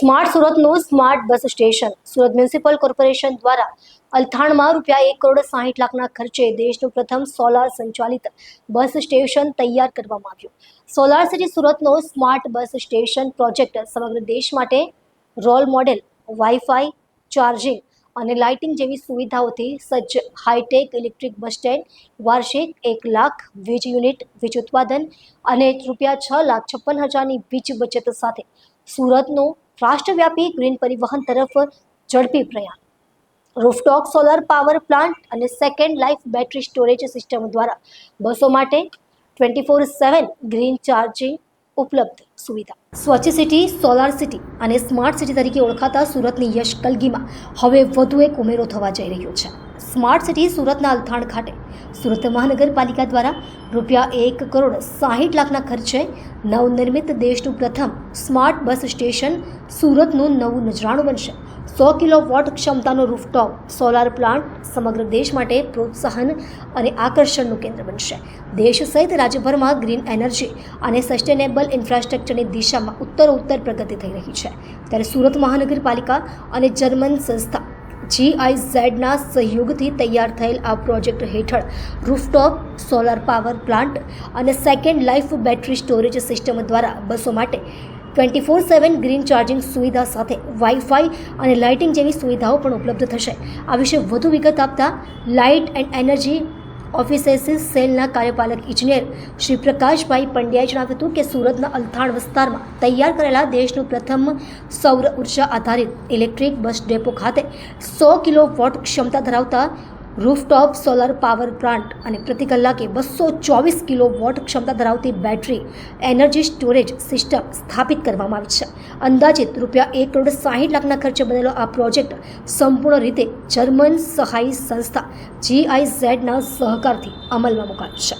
Smart સુરતનું smart bus station Surat municipal corporation દ્વારા અલથાણમાં ₹1,60,60,00,000ના ખર્ચે દેશનું પ્રથમ સોલાર સંચાલિત બસ સ્ટેશન તૈયાર કરવામાં આવ્યું. સોલાર સિટી સુરતનો સ્માર્ટ બસ સ્ટેશન પ્રોજેક્ટ સમગ્ર દેશ માટે રોલ મોડેલ વાઈફાઈ, ચાર્જિંગ અને લાઇટિંગ જેવી સુવિધાઓથી સજ્જ હાઈટેક ઇલેક્ટ્રિક બસ સ્ટેન્ડ, વાર્ષિક 1 લાખ વીજ યુનિટ વીજ ઉત્પાદન અને ₹6,56,000ની વીજ બચત સાથે સુરતનું રાષ્ટ્રવ્યાપી ગ્રીન પરિવહન તરફ ઝડપી પ્રયાણ. રૂફટોપ સોલર પાવર પ્લાન્ટ અને second life battery storage system દ્વારા બસો માટે 24/7 ગ્રીન ચાર્જિંગ ઉપલબ્ધ સુવિધા. સ્વચ્છ સિટી, સોલાર સિટી અને સ્માર્ટ સિટી તરીકે ઓળખાતા સુરતની યશ કલગીમાં હવે વધુ એક ઉમેરો થવા જઈ રહ્યો છે. સ્માર્ટ સિટી સુરતના અલથાણ ખાતે સુરત મહાનગરપાલિકા દ્વારા ₹1,60,60,00,000ના ખર્ચે નવનિર્મિત દેશનું પ્રથમ સ્માર્ટ બસ સ્ટેશન સુરતનું નવું નજરાણું બનશે. 100 કિલોવોટ ક્ષમતાનો રૂફટોપ સોલાર પ્લાન્ટ સમગ્ર દેશ માટે પ્રોત્સાહન અને આકર્ષણનું કેન્દ્ર બનશે. દેશ સહિત રાજ્યભરમાં ગ્રીન એનર્જી અને સસ્ટેનેબલ ઇન્ફ્રાસ્ટ્રક્ચરની દિશામાં ઉત્તરોત્તર પ્રગતિ થઈ રહી છે. ત્યારે સુરત મહાનગરપાલિકા અને જર્મન સંસ્થા GIZના સહયોગથી તૈયાર થયેલ આ પ્રોજેક્ટ હેઠળ રૂફટોપ સોલાર પાવર પ્લાન્ટ અને second life battery storage system દ્વારા બસો માટે 24/7 ગ્રીન ચાર્જિંગ સુવિધા સાથે વાઈફાઈ અને લાઇટિંગ જેવી સુવિધાઓ પણ ઉપલબ્ધ થશે. આ વિશે વધુ વિગત આપતા લાઇટ એન્ડ એનર્જી ઓફિસેસીસ સેલના કાર્યપાલક ઇજનેર શ્રી પ્રકાશભાઈ પંડ્યાએ જણાવ્યું હતું કે સુરતના અલથાણ વિસ્તારમાં તૈયાર કરેલા દેશનું પ્રથમ સૌર ઉર્જા આધારિત ઇલેક્ટ્રિક બસ ડેપો ખાતે 100 કિલોવોટ ક્ષમતા ધરાવતા રૂફટોપ સોલર પાવર પ્લાન્ટ અને પ્રતિ કલાકે 224 કિલોવોટ ક્ષમતા ધરાવતી બેટરી એનર્જી સ્ટોરેજ સિસ્ટમ સ્થાપિત કરવામાં આવી છે. અંદાજિત ₹1,60,60,00,000ના ખર્ચે બનેલો આ પ્રોજેક્ટ સંપૂર્ણ રીતે જર્મન સહાય સંસ્થા GIZના સહકારથી અમલમાં મુકાયો છે.